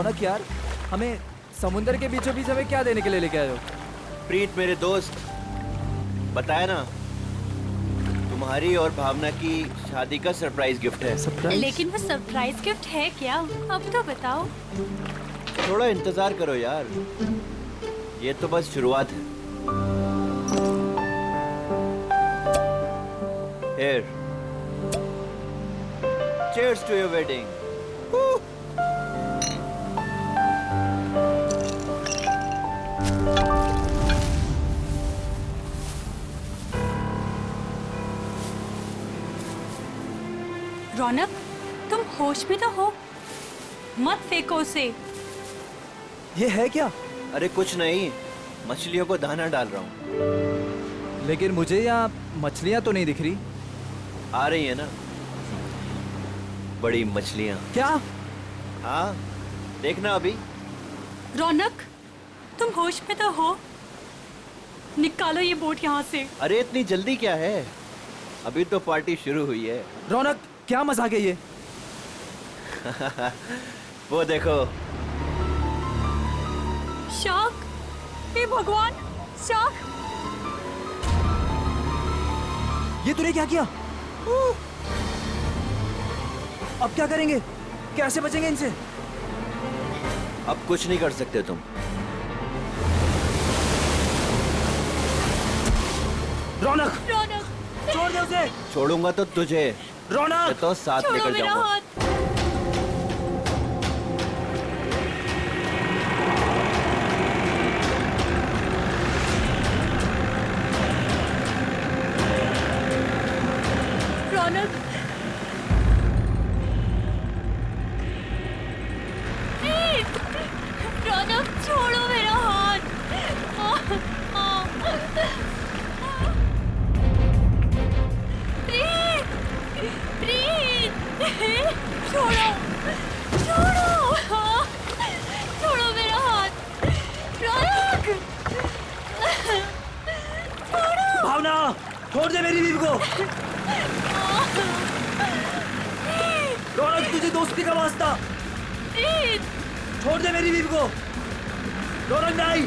रौनक यार, हमें समुंदर के बीचों बीच हमें क्या देने के लिए लेके आए हो? प्रीत मेरे दोस्त, बताया ना, तुम्हारी और भावना की शादी का सरप्राइज गिफ्ट है। सरप्राइज? लेकिन वो सरप्राइज गिफ्ट है क्या? अब तो बताओ। थोड़ा इंतजार करो यार, ये तो बस शुरुआत है। Here. Cheers to your wedding. रौनक, तुम होश में तो हो? मत फेंको उसे। ये है क्या? अरे कुछ नहीं, मछलियों को दाना डाल रहा हूँ। लेकिन मुझे यहाँ मछलियाँ तो नहीं दिख रही। आ रही है ना बड़ी मछलियाँ। क्या? हाँ, देखना अभी। रौनक, तुम होश में तो हो? निकालो ये बोट यहाँ से। अरे इतनी जल्दी क्या है, अभी तो पार्टी शुरू हुई है। रौनक, क्या मजाक है ये? वो देखो। शार्क! हे भगवान, शार्क! ये तूने क्या किया? अब क्या करेंगे? कैसे बचेंगे इनसे? अब कुछ नहीं कर सकते तुम। रौनक, रौनक, छोड़ दे उसे। छोड़ूंगा तो तुझे, रौनक, तो साथ छोड़ो लेकर मेरा जाऊंगा। हाथ। रौनक, रौनक, छोड़ो मेरा हाथ। प्रीत, प्रीत, छोड़ो, छोड़ो, छोड़ो मेरा हाथ। रौनक, छोड़ो। भावना, छोड़ दे मेरी बीवी को। रौनक, तुझे दोस्ती का वास्ता। प्रीत, छोड़ दे मेरी बीवी को। रौनक नहीं।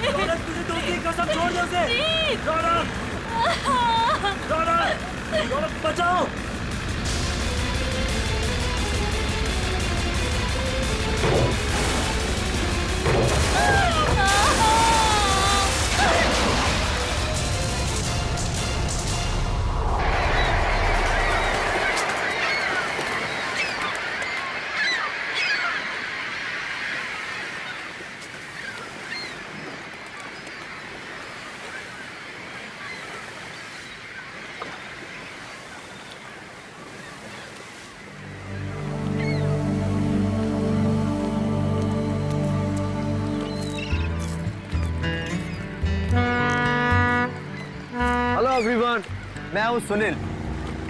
रौनक, तुझे दोस्ती की कसम, छोड़ दे उसे। रौनक, रौनक, रौनक, बचाओ। हेलो एवरीवन, मैं हूं सुनील,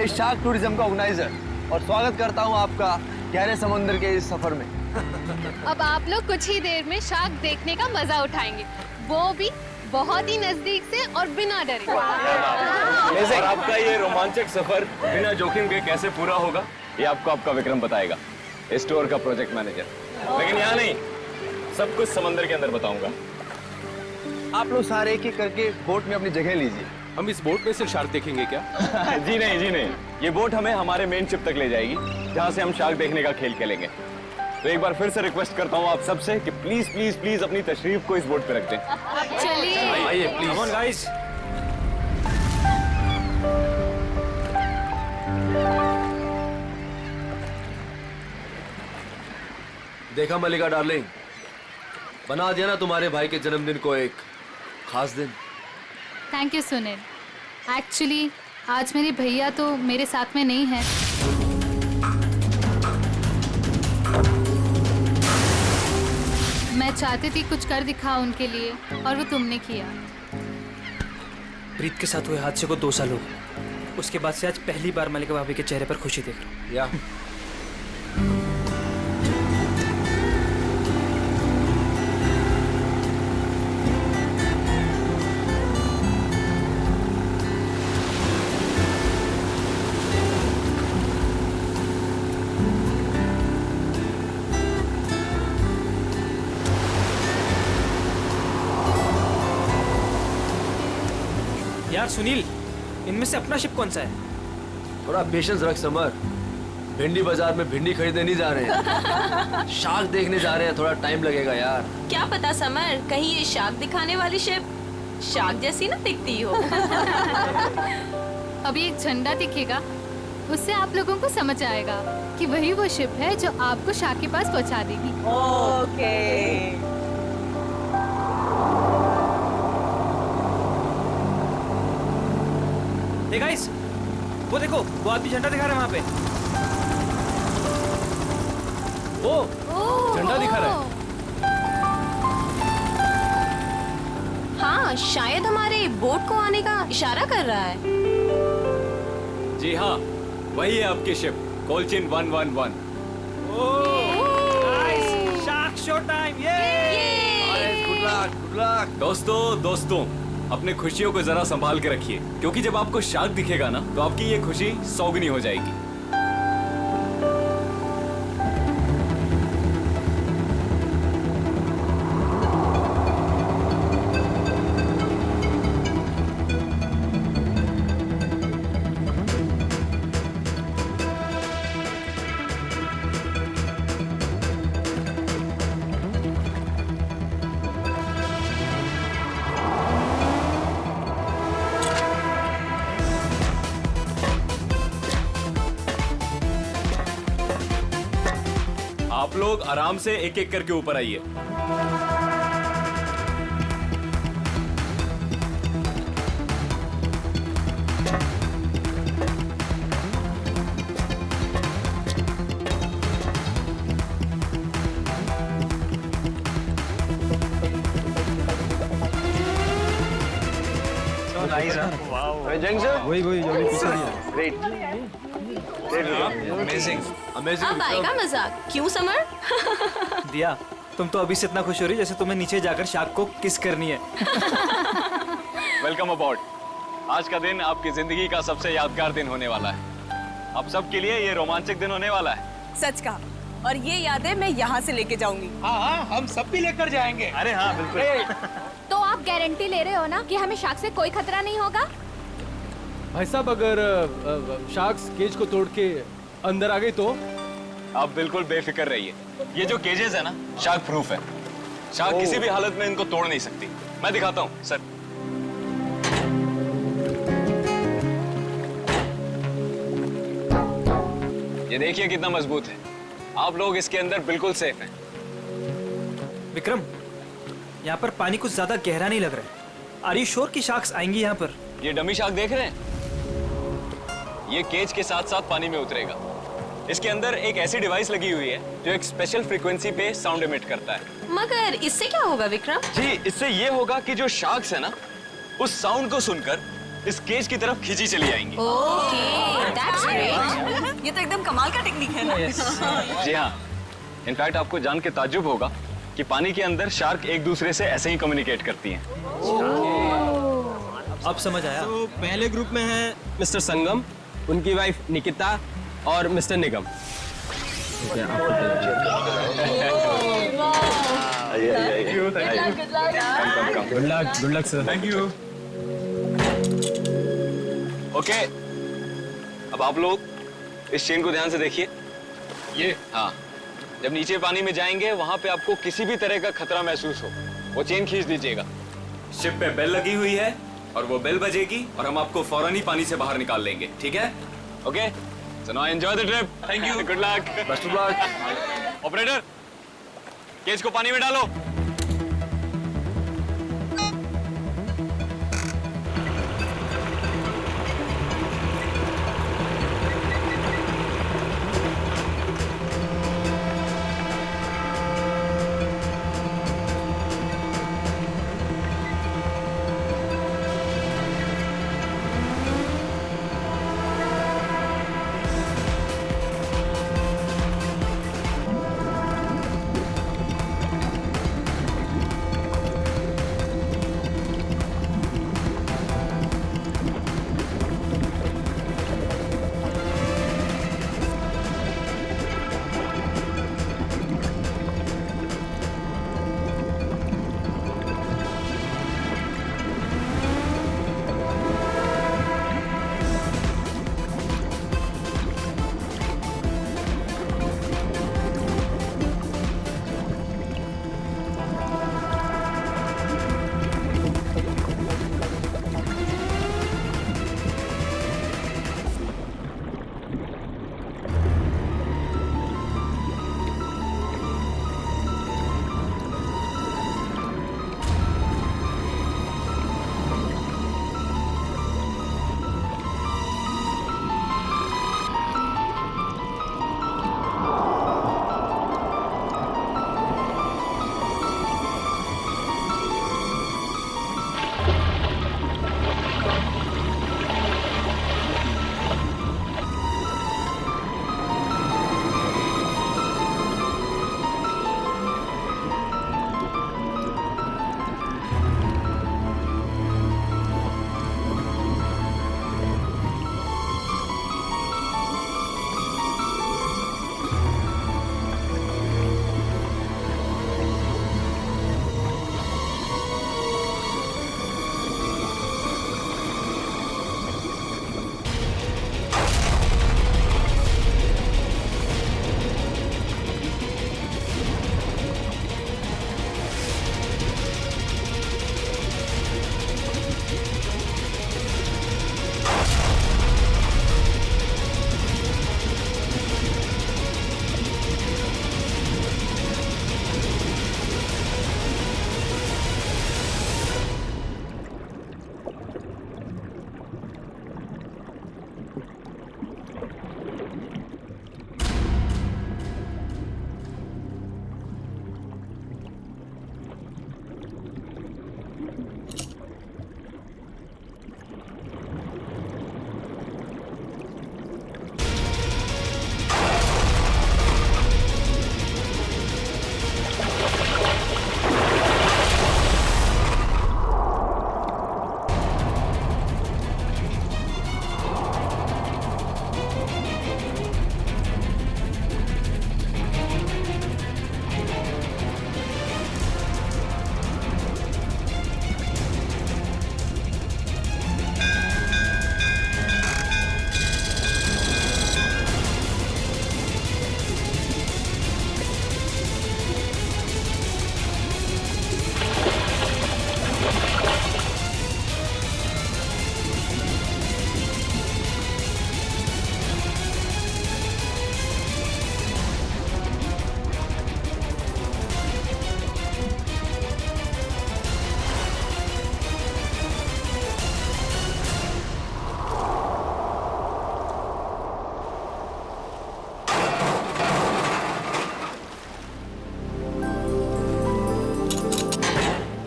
इस शार्क टूरिज्म का ऑर्गेनाइजर, और स्वागत करता हूं आपका गहरे समुद्र के इस सफर में। अब आप लोग कुछ ही देर में शार्क देखने का मजा उठाएंगे, वो भी बहुत ही नजदीक से और बिना डरे। और आपका ये रोमांचक सफर बिना जोखिम के कैसे पूरा होगा, ये आपको आपका विक्रम बताएगा, स्टोर का प्रोजेक्ट मैनेजर। लेकिन यहाँ नहीं, सब कुछ समंदर के अंदर बताऊंगा। आप लोग सारे एक एक करके बोट में अपनी जगह लीजिए। हम इस बोट में से शार्क देखेंगे क्या? जी नहीं, जी नहीं, ये बोट हमें हमारे मेन शिप तक ले जाएगी, जहाँ से हम शार्क देखने का खेल खेलेंगे। तो एक बार फिर से रिक्वेस्ट करता हूँ आप सबसे कि प्लीज प्लीज प्लीज अपनी तशरीफ को इस बोट पे रख दें। चलिए। आइए प्लीज। Come on guys. देखा मलिका डार्लिंग, बना दिया ना तुम्हारे भाई के जन्मदिन को एक खास दिन। Thank you Sunil. एक्चुअली आज मेरे भैया तो मेरे साथ में नहीं है। मैं चाहती थी कुछ कर दिखा उनके लिए, और वो तुमने किया। प्रीत के साथ हुए हादसे को 2 साल हो गए। उसके बाद से आज पहली बार मलिका भाभी के चेहरे पर खुशी देख रहा हूँ। या यार सुनील, इनमें से अपना शिप कौन सा है? थोड़ा पेशेंस रख समर। भिंडी बाजार में भिंडी खरीदने नहीं जा रहे हैं, शार्क देखने जा रहे हैं। थोड़ा टाइम लगेगा यार। क्या पता समर, कहीं ये शार्क दिखाने वाली शिप शार्क जैसी ना दिखती हो। अभी एक झंडा दिखेगा, उससे आप लोगों को समझ आएगा कि वही वो शिप है जो आपको शार्क के पास पहुंचा देगी। ओके। हे गाइस, वो देखो, वो आदमी झंडा दिखा रहा है वहाँ पे। ओह, झंडा दिखा रहा है। हाँ, शायद हमारे बोट को आने का इशारा कर रहा है। जी हाँ, वही है आपकी शिप, कोलचिन 111। Nice, shark show time, good luck, good luck. दोस्तों, अपने खुशियों को जरा संभाल के रखिए, क्योंकि जब आपको शार्क दिखेगा ना, तो आपकी ये खुशी सौगुनी हो जाएगी। आप लोग आराम से एक एक करके ऊपर आइए। अब आएगा मजा, क्यों समर? दिया, तुम तो अभी से इतना खुश हो रही जैसे तुम्हें नीचे जाकर शार्क को किस करनी है। वेलकम अबॉर्ड। आज का दिन आपकी जिंदगी का सबसे यादगार दिन होने वाला है। आप सबके लिए ये रोमांचक दिन होने वाला है। सच कहा, और ये यादें मैं यहाँ से लेके जाऊंगी। हाँ, हम सब भी लेकर जाएंगे। अरे हाँ, बिल्कुल। तो आप गारंटी ले रहे हो ना कि हमें शार्क से कोई खतरा नहीं होगा? भाई साहब, अगर शार्क्स केज को तोड़ के अंदर आ गई तो? आप बिल्कुल बेफिक्र रहिए। ये जो केजेस है ना, शार्क प्रूफ है। शार्क किसी भी हालत में इनको तोड़ नहीं सकती। मैं दिखाता हूँ सर। ये देखिए कितना मजबूत है। आप लोग इसके अंदर बिल्कुल सेफ हैं। विक्रम, यहाँ पर पानी कुछ ज्यादा गहरा नहीं लग रहा है। आर यू श्योर कि शार्क्स आएंगी यहाँ पर? ये डमी शार्क देख रहे हैं? ये केज के साथ साथ पानी में उतरेगा। इसके अंदर एक ऐसी डिवाइस लगी हुई है जो एक स्पेशल फ्रीक्वेंसी पे साउंड एमिट करता है। मगर इससे क्या होगा विक्रम? जी, इससे ये होगा कि जो शार्क्स है ना, उस साउंड को सुनकर इस केज की तरफ खींची चली आएंगी। Okay, that's great. ये तो एकदम कमाल का टेक्निक है ना? जी हाँ, इनफैक्ट आपको जान के ताज्जुब होगा कि पानी के अंदर शार्क एक दूसरे से ऐसे ही कम्युनिकेट करती हैं। अब समझ आया। तो पहले ग्रुप में है मिस्टर संगम, उनकी वाइफ निकिता और mister Nigam. Good luck sir. Thank you. Okay, अब आप लोग इस चेन को ध्यान से देखिए। ये हाँ, जब नीचे पानी में जाएंगे वहां पे आपको किसी भी तरह का खतरा महसूस हो, वो चेन खींच दीजिएगा। शिप पे बेल लगी हुई है और वो बेल बजेगी और हम आपको फौरन ही पानी से बाहर निकाल लेंगे, ठीक है? Okay, so now enjoy the trip. Thank you, good luck, best of luck. Operator, cage को पानी में डालो।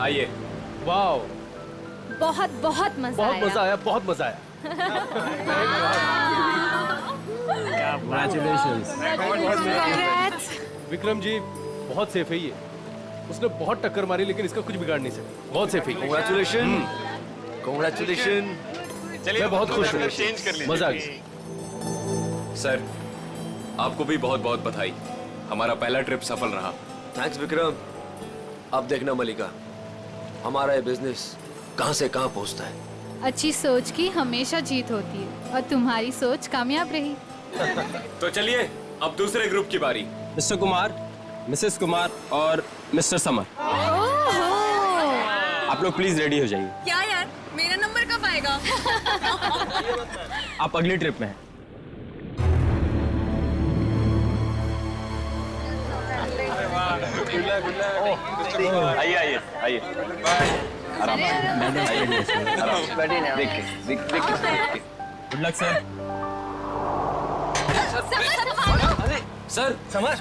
आइए। वाओ, बहुत बहुत मजा बहुत आया। मजा आया, बहुत मजा आया। विक्रम जी बहुत सेफ है ये। उसने बहुत टक्कर मारी लेकिन इसका कुछ बिगाड़ नहीं सके। बहुत सेफ है। Congratulations, congratulations। चलिए मैं बहुत खुश हूँ। चेंज कर लीजिए। मजा आ गया। सर, आपको भी बहुत बहुत बधाई। हमारा पहला ट्रिप सफल रहा। थैंक्स विक्रम। अब देखना मलिका, हमारा ये बिजनेस कहां से कहां पहुंचता है। अच्छी सोच की हमेशा जीत होती है और तुम्हारी सोच कामयाब रही। तो चलिए अब दूसरे ग्रुप की बारी। मिस्टर कुमार, मिसेस कुमार और मिस्टर समर, आप लोग प्लीज रेडी हो जाइए। क्या यार, मेरा नंबर कब आएगा? आप अगली ट्रिप में हैं। आइए आइए आइए। आराम बैठिए ना। देख के। Good luck sir. Sir summer,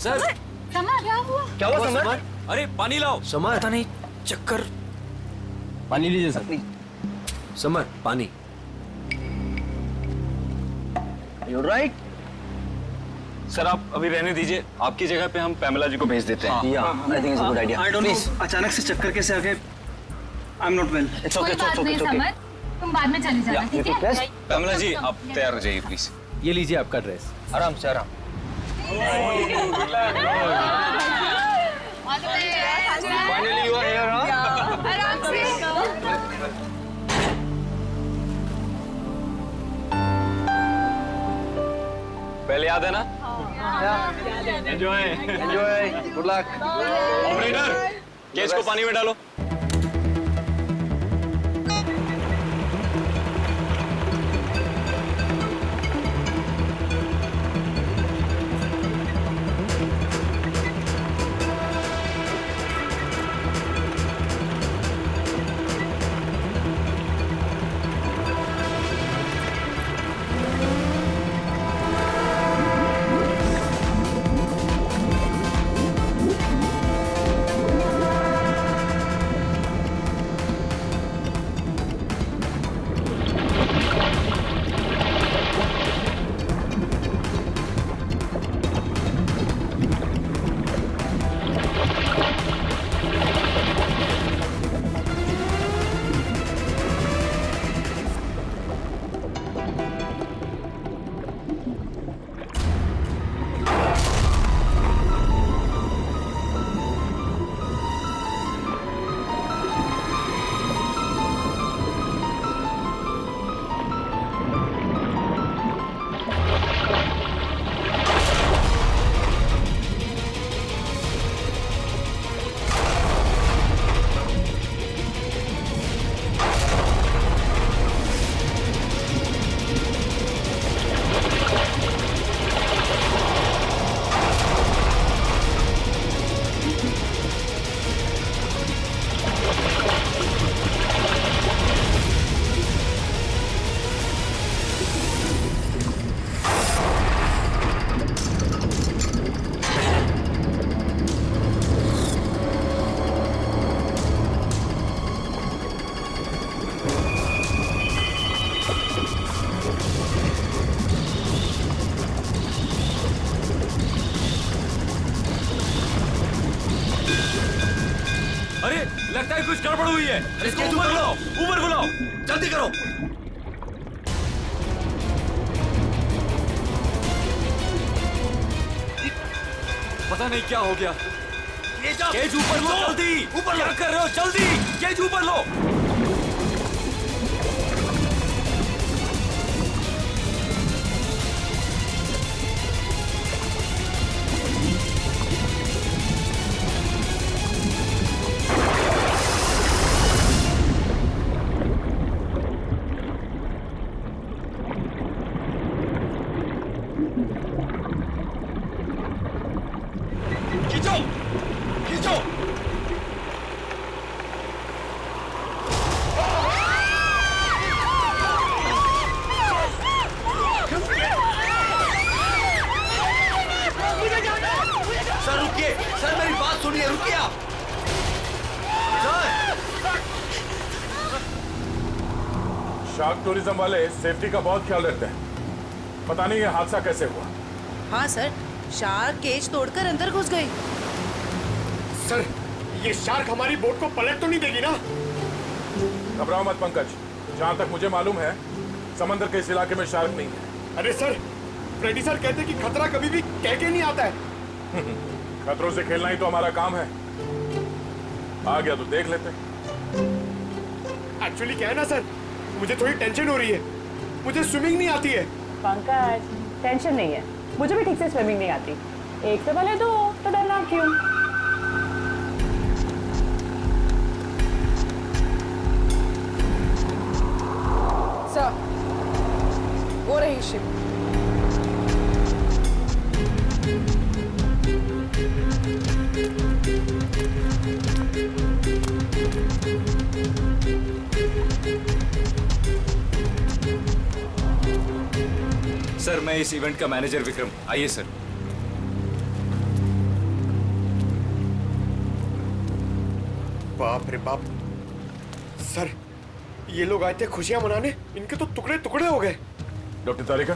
sir क्या हुआ समर? अरे पानी लाओ। समर, पता नहीं, चक्कर। पानी लीजिए सर। समर पानी। You're right. सर आप अभी रहने दीजिए, आपकी जगह पे हम पैमेला जी को भेज देते हैं। Yeah, I think it's a good idea. I don't Please. know, अचानक से चक्कर कैसे आ गए? I'm not well. It's okay, it's okay, it's okay. तुम बाद में चली जाना, Yeah, you take rest. Pamela ji आप तैयार हो जाइए प्लीज। ये लीजिए आपका ड्रेस। आराम से आराम। Finally you are here, huh? पहले याद है ना? Enjoy. Enjoy. Good luck. Operator, cage को पानी में डालो। लगता है कुछ गड़बड़ हुई है। इसको ऊपर बुलाओ, ऊपर बुलाओ, जल्दी करो। पता नहीं क्या हो गया। केज ऊपर लो, जल्दी ऊपर। क्या कर रहे हो? जल्दी केज ऊपर लो। खींचो, खींचो। शार्क टूरिज्म वाले सेफ्टी का बहुत ख्याल रखते हैं। पता नहीं ये हादसा कैसे हुआ। हाँ सर, शार्क केज तोड़कर अंदर घुस गई। सर, ये शार्क हमारी बोट को पलट तो नहीं देगी ना? घबराओ मत पंकज, जहाँ तक मुझे मालूम है समंदर के इस इलाके में शार्क नहीं है। अरे सर, फ्रेडी सर कहते कि खतरा कभी भी कह के नहीं आता है। खतरों से खेलना ही तो हमारा काम है। आ गया तो देख लेते। एक्चुअली क्या है ना सर, मुझे थोड़ी टेंशन हो रही है। मुझे स्विमिंग नहीं आती है। पंकज, टेंशन नहीं है, मुझे भी ठीक से स्विमिंग नहीं आती। एक से भले दो, तो डरना क्यों? सर, वो रही शिप। सर, मैं इस इवेंट का मैनेजर विक्रम। आइए सर। बाप रे बाप, सर ये लोग आए थे खुशियां मनाने, इनके तो टुकड़े टुकड़े हो गए। डॉक्टर तारिका,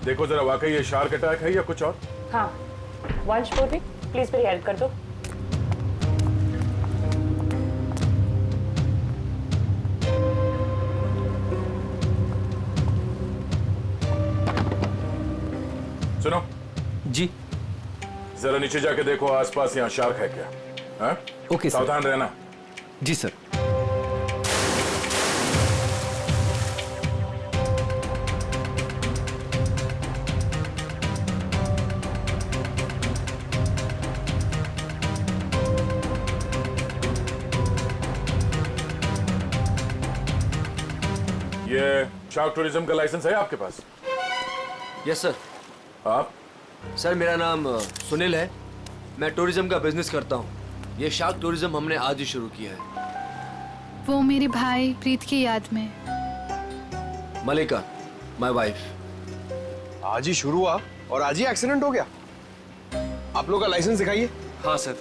देखो जरा वाकई ये शार्क अटैक है या कुछ और? हाँ, वंश बोली, प्लीज मेरी हेल्प कर दो। सुनो जी। जरा नीचे जाके देखो आसपास यहाँ शार्क है क्या? हाँ? Okay sir. सावधान रहना। जी सर। ये शार्क टूरिज्म का लाइसेंस है आपके पास? Yes sir. आप? सर मेरा नाम सुनील है, मैं टूरिज्म का बिजनेस करता हूँ। ये शार्क टूरिज्म हमने आज ही शुरू किया है। वो मेरे भाई प्रीत की याद में। मलिका, माय वाइफ। आज ही शुरू हुआ और आज ही एक्सीडेंट हो गया। आप लोग का लाइसेंस दिखाइए। हाँ सर।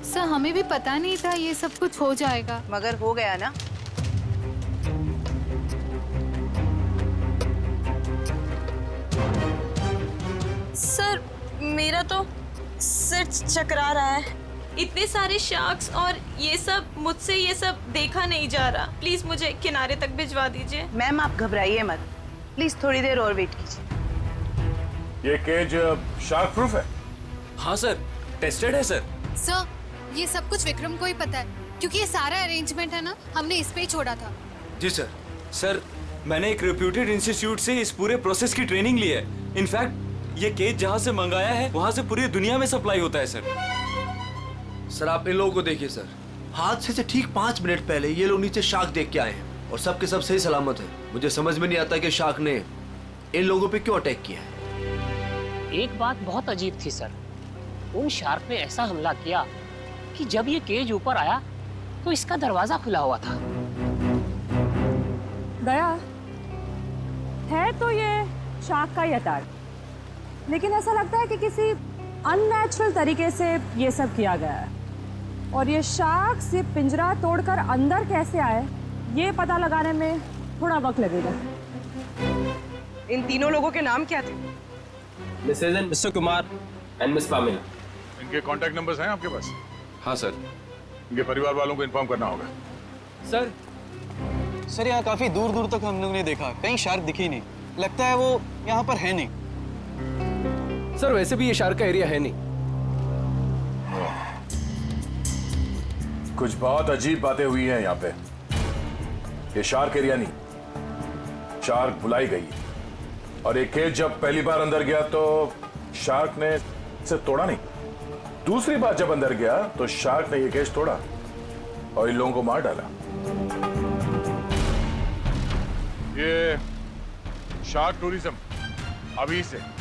सर, हमें भी पता नहीं था ये सब कुछ हो जाएगा। मगर हो गया ना। सर, मेरा तो सिर चकरा रहा है। इतने सारे शार्क्स और ये सब, मुझसे ये सब देखा नहीं जा रहा। प्लीज मुझे किनारे तक भिजवा दीजिए। मैम आप घबराइए मत, प्लीज थोड़ी देर और वेट कीजिए। ये केज शार्क प्रूफ है? हाँ सर, टेस्टेड है सर। सर, ये सब कुछ विक्रम को ही पता है, क्योंकि ये सारा अरेंजमेंट है ना, हमने इस पे ही छोड़ा था। जी सर। सर, मैंने एक रेप्यूटेड इंस्टीट्यूट से इस पूरे प्रोसेस की ट्रेनिंग ली है। इनफैक्ट ये केज जहाँ से मंगाया है वहाँ से पूरी दुनिया में सप्लाई होता है सर। सर आप इन लोगों को देखिए सर, हादसे से ठीक 5 मिनट पहले ये लोग नीचे शार्क देख के आए हैं और सबके सब सही सलामत है। मुझे समझ में नहीं आता कि शार्क ने इन लोगों पे क्यों अटैक किया है। एक बात बहुत अजीब थी सर, उन शार्क ने ऐसा हमला किया कि जब ये केज ऊपर आया तो इसका दरवाजा खुला हुआ था। दया है तो ये शार्क का ही अटैक, लेकिन ऐसा लगता है कि किसी अननेचुरल तरीके से ये सब किया गया है। और ये शार्क से पिंजरा तोड़कर अंदर कैसे आए, ये पता लगाने में थोड़ा वक्त लगेगा। इन तीनों लोगों के नाम क्या थे? Mrs and Mr Kumar and Miss Pamela. इनके कांटेक्ट नंबर्स हैं आपके पास? हाँ सर। इनके परिवार वालों को इन्फॉर्म करना होगा। सर यहाँ काफी दूर दूर तक हम लोग ने देखा, कहीं शार्क दिखी नहीं। लगता है वो यहाँ पर है नहीं। सर वैसे भी ये शार्क का एरिया है नहीं। कुछ बहुत अजीब बातें हुई हैं यहाँ पे। ये शार्क एरिया नहीं, शार्क बुलाई गई। और एक केज जब पहली बार अंदर गया तो शार्क ने इसे तोड़ा नहीं। दूसरी बार जब अंदर गया तो शार्क ने ये केज तोड़ा और इन लोगों को मार डाला। ये शार्क टूरिज्म अभी से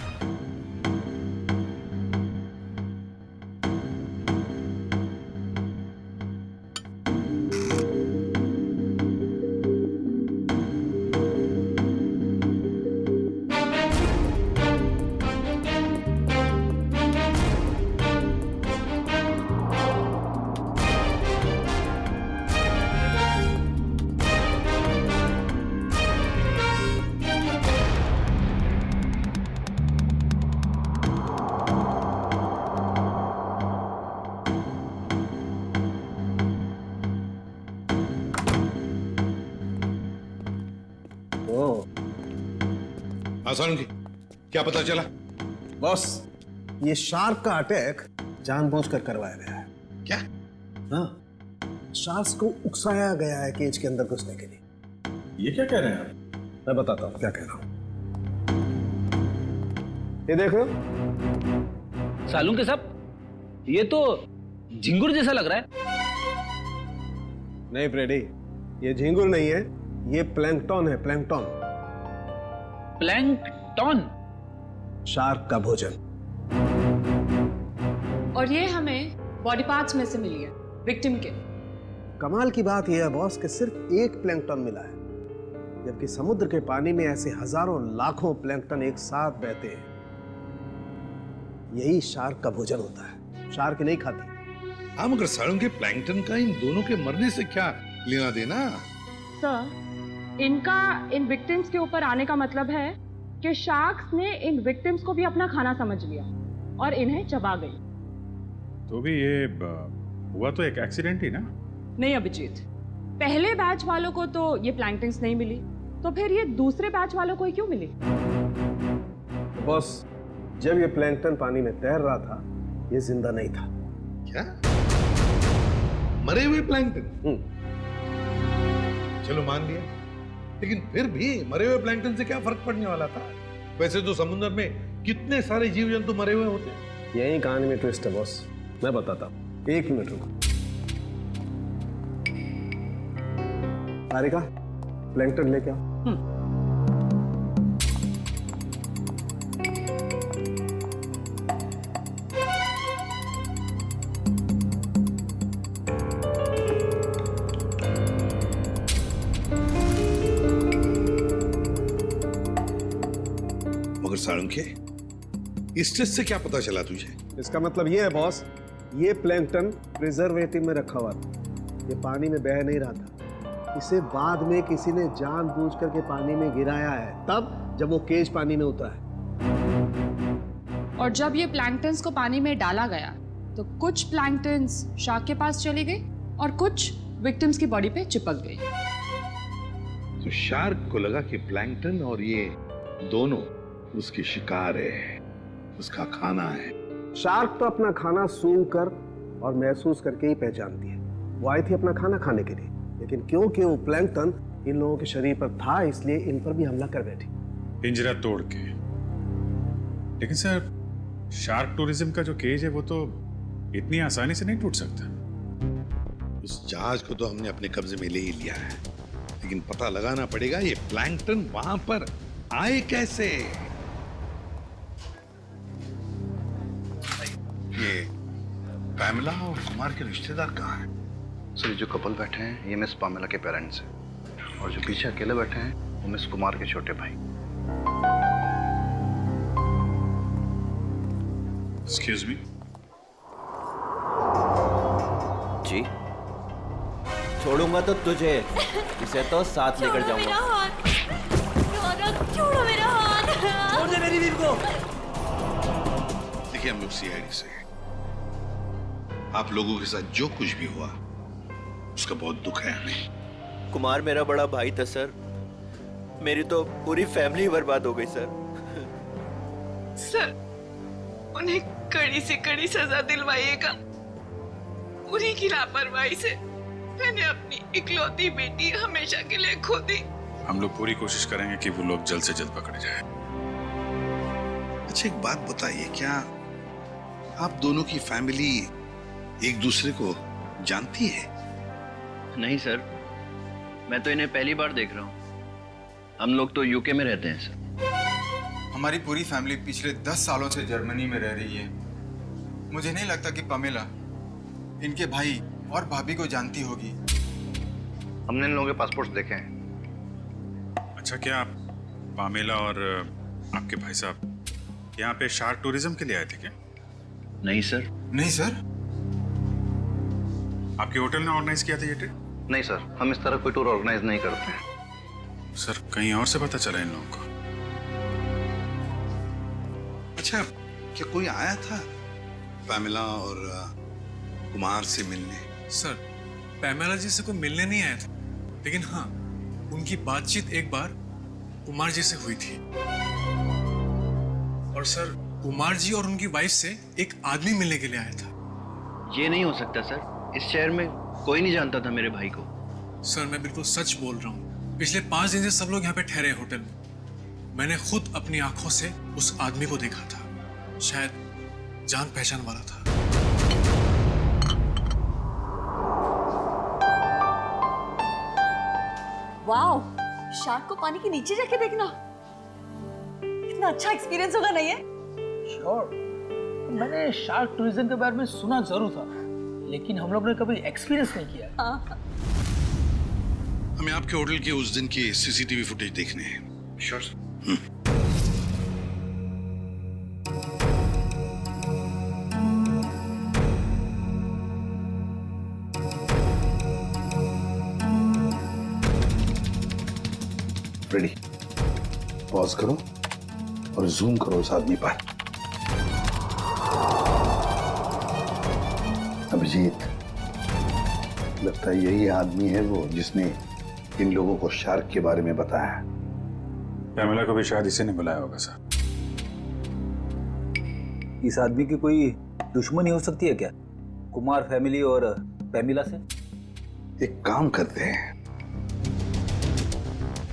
हाँ सोलंकी, क्या पता चला? बॉस, ये शार्क का अटैक जानबूझकर करवाया गया है। क्या? हाँ, शार्क को उकसाया गया है केज के अंदर घुसने के लिए। ये क्या कह रहे हैं आप? मैं बताता हूँ क्या कह रहा हूँ। ये देखो सालू के सब, ये तो झिंगुर जैसा लग रहा है। नहीं फ्रेडी, ये झींगुर नहीं है, ये प्लैंकटन है, प्लैंकटन। प्लैंकटन? शार्क का भोजन। और ये हमें बॉडी पार्ट्स में से मिली है, विक्टिम के। कमाल की बात यह है बॉस कि सिर्फ एक प्लैंकटन मिला है, जबकि समुद्र के पानी में ऐसे हजारों लाखों प्लैंकटन एक साथ बहते हैं। यही शार्क का भोजन होता है, शार्क नहीं खाती। हाँ, मगर सालों के प्लैंकटन का इन दोनों के मरने से क्या लेना देना? सर, इनका इन विक्टिम्स के ऊपर आने का मतलब है कि शार्क्स ने इन विक्टिम्स को भी अपना खाना समझ लिया और इन्हें चबा गई। तो भी ये हुआ तो एक एक्सीडेंट ही ना? नहीं अभिजीत, पहले बैच वालों को तो ये प्लैंकटन्स नहीं मिली, तो फिर ये दूसरे बैच वालों को ही क्यों मिली? तो बॉस, जब ये प्लैंकटन पानी में तैर रहा था, ये जिंदा नहीं था। क्या? मरे हुए प्लैंकटन? चलो मान लिया, लेकिन फिर भी मरे हुए प्लैंकटन से क्या फर्क पड़ने वाला था? वैसे तो समुद्र में कितने सारे जीव जंतु मरे हुए होते हैं। यही कहानी में ट्विस्ट है बॉस, मैं बताता हूँ। 1 मिनट रुको। हारिका, प्लैंकटन लेके आओ। मगर साळुंखे, इस टेस्ट से क्या पता चला तुझे? इसका मतलब ये है बॉस, ये प्लैंकटन प्रिजर्वेटिव में रखा हुआ था, ये पानी में बह नहीं रहा था। इसे बाद में किसी ने जानबूझ करके पानी में गिराया है, तब जब वो केज पानी में उतरा है। और जब ये प्लैंकटन्स को पानी में डाला गया तो कुछ प्लैंकटन्स शार्क के पास चली गई और कुछ विक्टिम्स की बॉडी पे चिपक गई। तो शार्क को लगा कि प्लैंकटन और ये दोनों उसकी शिकार है, उसका खाना है। शार्क तो अपना खाना सूंघ कर और महसूस करके ही पहचानती है। वो आई थी अपना खाना खाने के लिए, लेकिन क्योंकि वो प्लैंकटन इन लोगों के शरीर पर था, इसलिए इन पर भी हमला कर बैठी। पिंजरा तोड़ के। लेकिन सर, शार्क टूरिज्म का जो केज है वो तो इतनी आसानी से नहीं टूट सकता। उस जहाज को तो हमने अपने कब्जे में ले ही लिया है, लेकिन पता लगाना पड़ेगा ये प्लैंकटन वहां पर आए कैसे। ये पैमेला और कुमार के रिश्तेदार कहाँ हैं? सर, जो कपल बैठे हैं ये मिस पामेला के पेरेंट्स हैं, और जो पीछे अकेले बैठे हैं वो मिस कुमार के छोटे भाई। Excuse me. जी, छोड़ूंगा तो तुझे, इसे तो साथ लेकर जाऊंगा। छोड़ो मेरा हाथ। छोड़ दे मेरी बीवी को। देखिए, हम लोग सीआईडी से हैं। आप लोगों के साथ जो कुछ भी हुआ उसका बहुत दुख है हमें। कुमार मेरा बड़ा भाई था सर, मेरी तो पूरी फैमिली बर्बाद हो गई सर। सर, उन्हें कड़ी से कड़ी सजा दिलवाइएगा। उन्हीं की लापरवाही से मैंने अपनी इकलौती बेटी हमेशा के लिए खो दी। हम लोग पूरी कोशिश करेंगे कि वो लोग जल्द से जल्द पकड़े जाएं। अच्छा, एक बात बताइए, क्या आप दोनों की फैमिली एक दूसरे को जानती है? नहीं सर, मैं तो इन्हें पहली बार देख रहा हूँ। हम लोग तो यूके में रहते हैं सर। हमारी पूरी फैमिली पिछले 10 सालों से जर्मनी में रह रही है। मुझे नहीं लगता कि पमेला इनके भाई और भाभी को जानती होगी। हमने इन लोगों के पासपोर्ट देखे हैं। अच्छा, क्या आप पामेला और आपके भाई साहब यहाँ पे शार्क टूरिज्म के लिए आए थे क्या? नहीं सर। नहीं सर? आपके होटल ने ऑर्गेनाइज किया था ये ट्रिप? नहीं सर, हम इस तरह कोई टूर ऑर्गेनाइज नहीं करते हैं। सर, कहीं और से पता चला इन लोगों को? अच्छा, क्या कोई आया था पैमेला और कुमार से मिलने? सर, पैमेला जी से कोई मिलने नहीं आया था, लेकिन हाँ, उनकी बातचीत एक बार कुमार जी से हुई थी। और सर कुमार जी और उनकी वाइफ से एक आदमी मिलने के लिए आया था। ये नहीं हो सकता सर, इस शहर में कोई नहीं जानता था मेरे भाई को। सर मैं बिल्कुल सच बोल रहा हूँ, पिछले 5 दिन से सब लोग यहाँ पे ठहरे हैं होटल में। मैंने खुद अपनी आंखों से उस आदमी को देखा था, शायद जान पहचान वाला था। वाओ, शार्क को पानी के नीचे जाके देखना कितना अच्छा एक्सपीरियंस होगा नहीं है? श्योर। मैंने शार्क टूरिज्म के बारे में सुना जरूर था, लेकिन हम लोग ने कभी एक्सपीरियंस नहीं किया। हाँ। हमें आपके होटल के उस दिन की सीसीटीवी फुटेज देखने हैं। Sure sir. रेडी, पॉज करो और जूम करो उस आदमी पर। अभिजीत, लगता है यही आदमी है वो जिसने इन लोगों को शार्क के बारे में बताया। पैमेला को भी शायद इसी ने बुलाया होगा सर। इस आदमी की कोई दुश्मनी हो सकती है क्या, कुमार फैमिली और पैमिला से? एक काम करते हैं,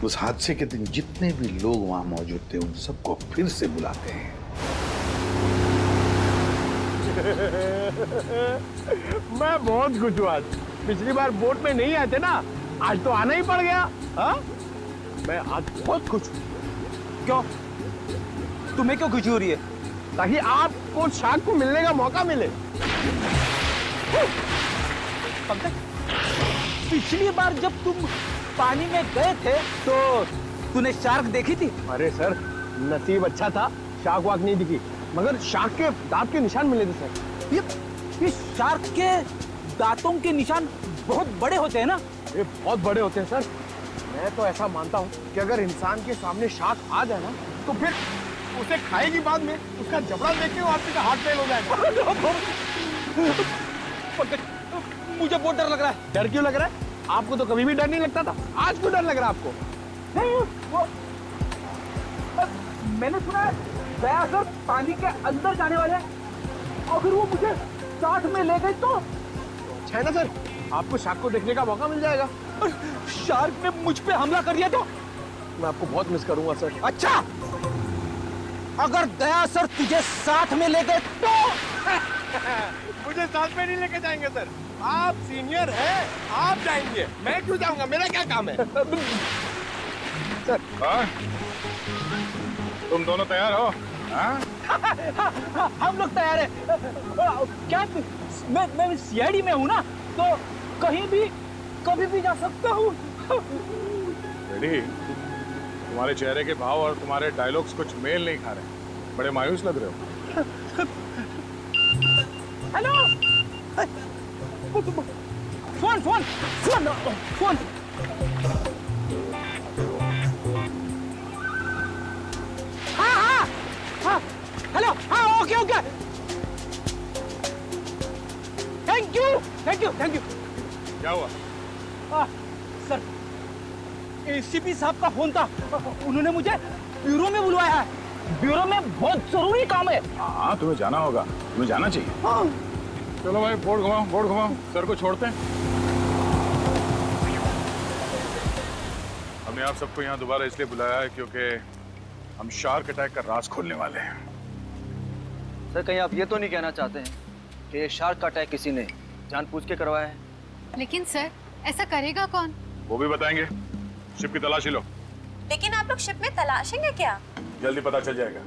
उस हादसे के दिन जितने भी लोग वहां मौजूद थे उन सबको फिर से बुलाते हैं। मैं बहुत खुश हूँ आज। पिछली बार बोट में नहीं आए थे ना, आज तो आना ही पड़ गया। हाँ, मैं आज बहुत खुश हूँ। क्यों? तुम्हें क्यों खुशी हो रही है? ताकि आपको शार्क को मिलने का मौका मिले। पिछली बार जब तुम पानी में गए थे तो तूने शार्क देखी थी? अरे सर, नसीब अच्छा था, शार्क वाक नहीं दिखी, मगर शार्क के दांत के निशान मिले थे सर। ये शार्क के दांतों के निशान बहुत बड़े होते हैं ना? ये बहुत बड़े होते हैं सर। मैं तो ऐसा मानता हूँ कि अगर इंसान के सामने शार्क आ जाए ना, तो फिर उसे खाएगी बाद में, उसका जबड़ा देख के आदमी का हार्ट फेल हो जाएगा। मुझे बहुत डर लग रहा है। डर क्यों लग रहा है? आपको तो कभी भी डर नहीं लगता था, आज क्यों डर लग रहा है आपको? नहीं, वो मैंने सुना है दया सर पानी के अंदर जाने वाले हैं। अगर वो मुझे साथ में ले गए तो अच्छा है ना सर, आपको शार्क को देखने का मौका मिल जाएगा। शार्क ने मुझ पे हमला कर दिया तो मैं आपको बहुत मिस करूंगा सर। अच्छा, अगर दया सर तुझे साथ में ले गए तो? मुझे साथ में नहीं लेके जाएंगे सर, आप सीनियर हैं, आप जाएंगे, मैं क्यों जाऊंगा? मेरा क्या काम है? सर तुम दोनों तैयार हो? हम लोग तैयार हैं। क्या मैं सीआईडी में हूँ ना, तो कहीं भी कभी भी जा सकता हूँ। रेडी? तुम्हारे चेहरे के भाव और तुम्हारे डायलॉग्स कुछ मेल नहीं खा रहे, बड़े मायूस लग रहे हो। Hello, phone phone phone phone. हाँ हाँ हाँ, हेलो, हाँ, okay okay, thank you thank you thank you. क्या हुआ? सर, एसीपी साहब का फोन था, उन्होंने मुझे ब्यूरो में बुलवाया है। ब्यूरो में बहुत जरूरी काम है। हाँ, तुम्हें जाना होगा, तुम्हें जाना चाहिए। हाँ। चलो भाई, बोर्ड घुमाओ, बोर्ड घुमाओ, सर को छोड़ते हैं। हमने आप सबको यहाँ दोबारा इसलिए बुलाया है क्योंकि हम शार्क अटैक का राज खोलने वाले हैं। सर, कहीं आप ये तो नहीं कहना चाहते हैं कि ये शार्क का अटैक किसी ने जानबूझ के करवाया है? लेकिन सर, ऐसा करेगा कौन? वो भी बताएंगे। शिप की तलाशी लो। लेकिन आप लोग शिप में तलाशेंगे क्या? जल्दी पता चल जाएगा।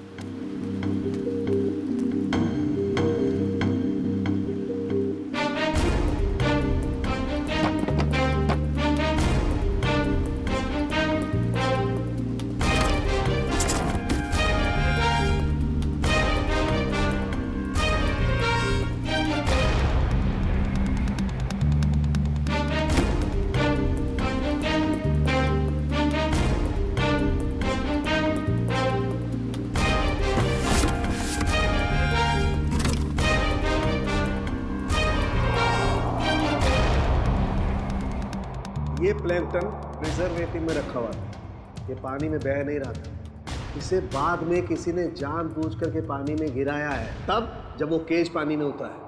ये प्लैंकटन प्रिजर्वेटिव में रखा हुआ था, ये पानी में बह नहीं रहा था। इसे बाद में किसी ने जानबूझ करके पानी में गिराया है, तब जब वो केज पानी में होता है।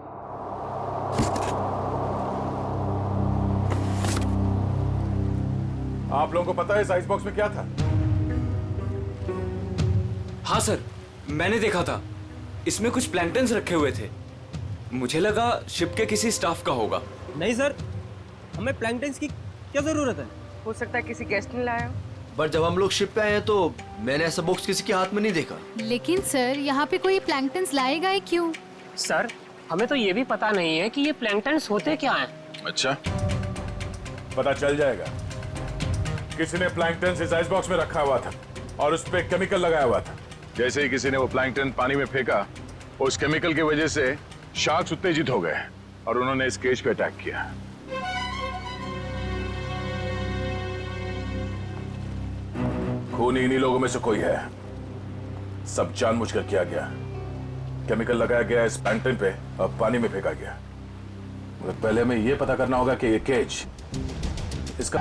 आप लोगों को पता है इस आइस बॉक्स में क्या था? हाँ सर, मैंने देखा था। इसमें कुछ प्लैंकटन्स रखे हुए थे। मुझे लगा शिप के किसी स्टाफ का होगा। नहीं सर, हमें प्लैंकटन्स की क्या जरूरत है? हो सकता है किसी गेस्ट ने लाया हो। बट जब हम लोग शिप पे आए हैं तो मैंने ऐसा बॉक्स किसी के हाथ में नहीं देखा। लेकिन सर, यहाँ पे कोई प्लैंकटन्स लाएगा ही क्यों? सर, हमें तो ये भी पता नहीं है कि ये प्लैंकटन्स होते क्या हैं। अच्छा, पता चल जाएगा। किसी ने प्लैंकटन इस आइस बॉक्स में रखा हुआ था और उस पे केमिकल लगाया हुआ था। जैसे ही किसी ने वो प्लैंकटन पानी में फेंका, उस केमिकल की वजह से शार्क्स उत्तेजित हो गए और उन्होंने इस केज पे अटैक किया। खून इन्हीं लोगों में से कोई है। सब जानबूझकर किया गया। केमिकल लगाया गया इस प्लैंकटन पे और पानी में फेंका गया। मगर पहले हमें यह पता करना होगा कि ये केज इसका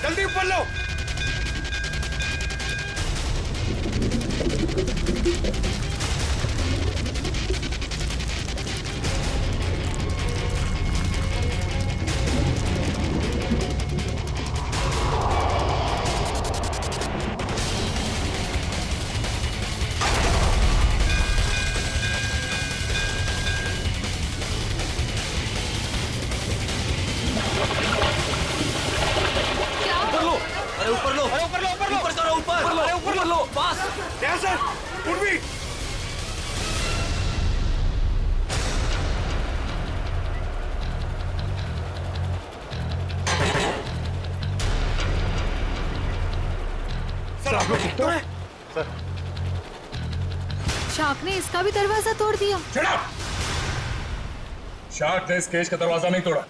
जल्दी ऊपर लो। ऊपर लो, ऊपर करो, ऊपर लो, पास। सर उठ भी। सर आप लोग ठीक तो हैं? सर शार्क ने इसका भी दरवाजा तोड़ दिया। शार्क ने इस केज का दरवाजा नहीं तोड़ा,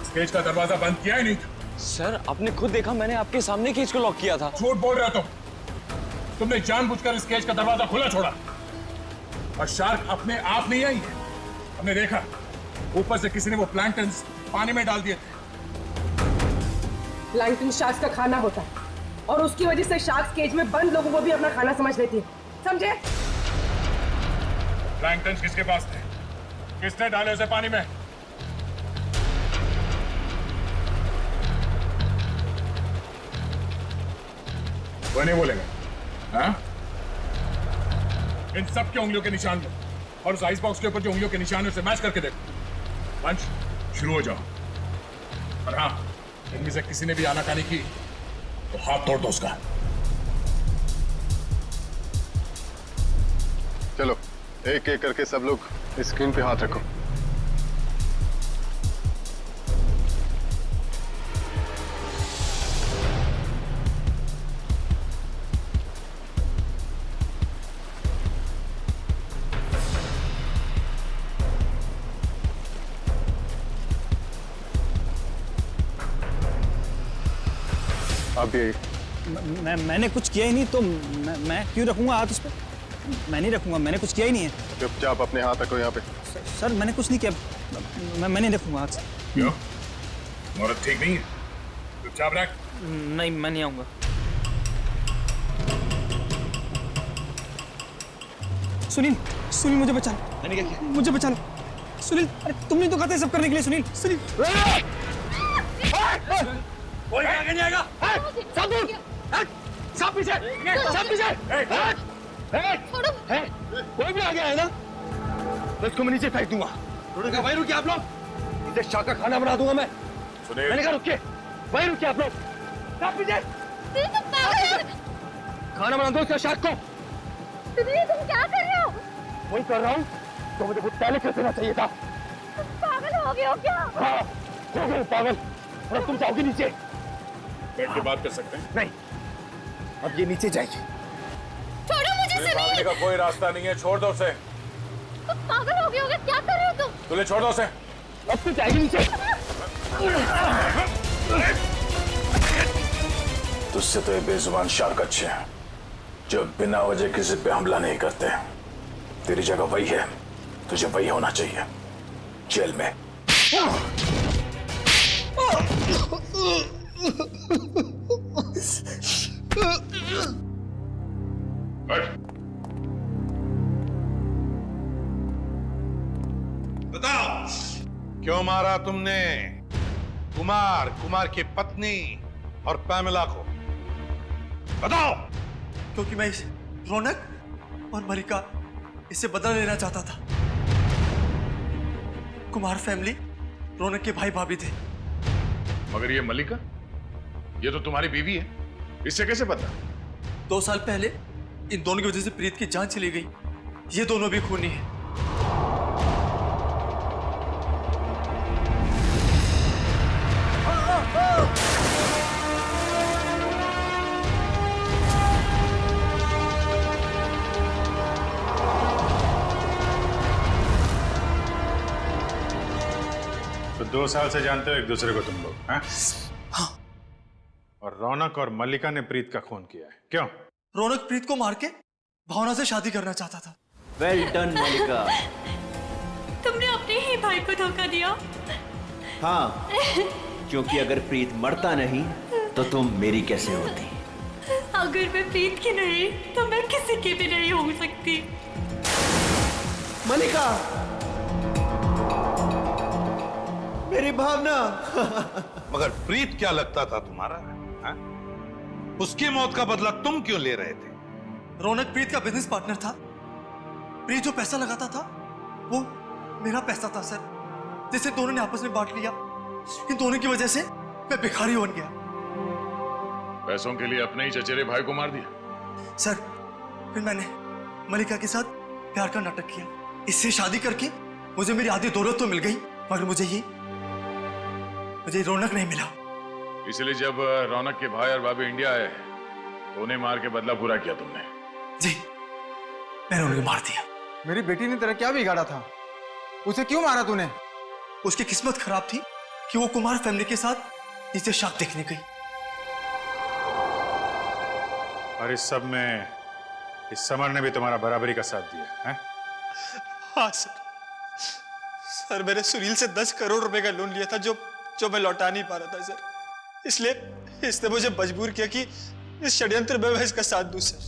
इस केज का दरवाजा बंद किया ही नहीं था। सर आपने खुद देखा, मैंने आपके सामने केज को लॉक किया था। झूठ बोल रहे हो तुमने जानबूझकर इस केज का दरवाजा खुला छोड़ा। और शार्क अपने आप नहीं आई है, हमने देखा ऊपर से किसी ने वो प्लैंक्टन्स पानी में डाल दिए थे। प्लैंकटन शार्क्स का खाना होता है और उसकी वजह से शार्क्स केज में बंद लोगों को भी अपना खाना समझ लेती है, समझे? प्लैंक्टन्स किसके पास थे? किसने डाले उसे पानी में? वो नहीं बोलेगा। हाँ? इन सब के उंगलियों के निशान लो और उस आइस बॉक्स के ऊपर जो उंगलियों के निशान है उसे मैच करके देखो। पंच शुरू हो जाओ। और हाँ, इनमें से किसी ने भी आनाकानी की तो हाथ तोड़ दो उसका। चलो एक एक करके सब लोग स्क्रीन पे हाथ रखो। अब ये मैंने कुछ किया ही नहीं तो मैं क्यों रखूंगा हाथ उस पर? मैं नहीं रखूंगा, मैंने कुछ किया ही नहीं है। चुपचाप अपने हाथ रखो यहाँ पे। सर मैंने कुछ नहीं किया, मैं नहीं रखूंगा हाथ। क्यों? औरत ठीक नहीं है? चुपचाप रख। नहीं, मैं नहीं आऊंगा। सुनील, सुनील मुझे बचा लो। मैंने क्या किया? मुझे बचा लो सुनील। अरे तुमने तो कहा था सब करने के लिए। सुनील, सुनील कोई आगे नहीं आएगा। सब दूर, सब पीछे, सब पीछे। कोई भी आगे आए ना तो इसको मैं नीचे फेंक दूंगा। वहीं रुकिए आप लोग, इसे शाह का खाना बना दूंगा मैं। मैंने कहा रुकिए, वहीं रुकिए आप लोग। सब पीछे, खाना बना दो इसका शाह को। तुम क्या कर रहे हो? वही कर रहा हूँ तो मुझे बहुत पहले कर देना चाहिए था। पागल हो गए हो क्या? हाँ, हो गए पागल। और तुम जाओगे नीचे। बैठ के बात कर सकते हैं? नहीं, अब ये नीचे जाएगी। छोड़ो मुझे सुनील। भागने का कोई रास्ता नहीं है, छोड़ दो उसे। तुम पागल हो गए होगे, क्या कर रहे हो तुम? तुझे छोड़ दो उसे। अब तो जाएगी नीचे। तुझसे तो ये बेजुबान शार्क अच्छे हैं जो बिना वजह किसी पे हमला नहीं करते। तेरी जगह वही है, तुझे वही होना चाहिए, जेल में। बताओ क्यों मारा तुमने कुमार की पत्नी और पैमेला को? बताओ। क्योंकि मैं रौनक और मलिका इससे बदला लेना चाहता था। कुमार फैमिली रौनक के भाई भाभी थे। मगर ये मलिका, ये तो तुम्हारी बीवी है, इससे कैसे पता? 2 साल पहले इन दोनों की वजह से प्रीत की जान चली गई। ये दोनों भी खूनी हैं। तो 2 साल से जानते हो एक दूसरे को तुम लोग? हाँ? और रौनक और मल्लिका ने प्रीत का खून किया है, क्यों? रौनक प्रीत को मार के भावना से शादी करना चाहता था। वेल डन मल्लिका। तुमने अपने ही भाई को धोखा दिया। हाँ, क्योंकि अगर प्रीत मरता नहीं तो तुम मेरी कैसे होती? अगर मैं प्रीत की नहीं तो मैं किसी की भी नहीं हो सकती। मलिका, मेरी भावना। मगर प्रीत क्या लगता था तुम्हारा? हा? उसकी मौत का बदला तुम क्यों ले रहे थे? रौनक प्रीत का बिजनेस पार्टनर था। प्रीत जो पैसा लगाता था वो मेरा पैसा था सर, जिसे दोनों ने आपस में बांट लिया। इन दोनों की वजह से मैं भिखारी बन गया। पैसों के लिए अपने ही चचेरे भाई को मार दिया? सर फिर मैंने मलिका के साथ प्यार का नाटक किया। इससे शादी करके मुझे मेरी आधी दौलत तो मिल गई, मगर मुझे रौनक नहीं मिला। इसलिए जब रौनक के भाई और भाभी इंडिया आए तो उन्हें मार के बदला पूरा किया तुमने? जी, मैंने उन्हें मार दिया। मेरी बेटी ने तेरा क्या बिगाड़ा था? उसे क्यों मारा तूने? उसकी किस्मत खराब थी कि वो कुमार फैमिली के साथ नीचे शाक देखने गई। और इस सब में इस समर ने भी तुम्हारा बराबरी का साथ दिया है? हाँ सर, मैंने सुनील से 10 करोड़ रुपए का लोन लिया था जो मैं लौटा नहीं पा रहा था सर। इसलिए इसने मुझे मजबूर किया कि इस षड्यंत्र में मैं इसका साथ दूं सर।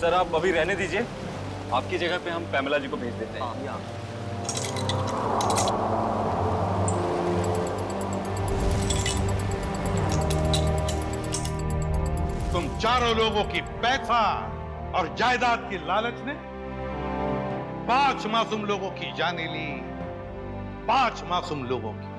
सर आप अभी रहने दीजिए, आपकी जगह पे हम पैमेला जी को भेज देते हैं। तुम चारों लोगों की पैसा और जायदाद की लालच ने 5 मासूम लोगों की जानें ली, 5 मासूम लोगों की।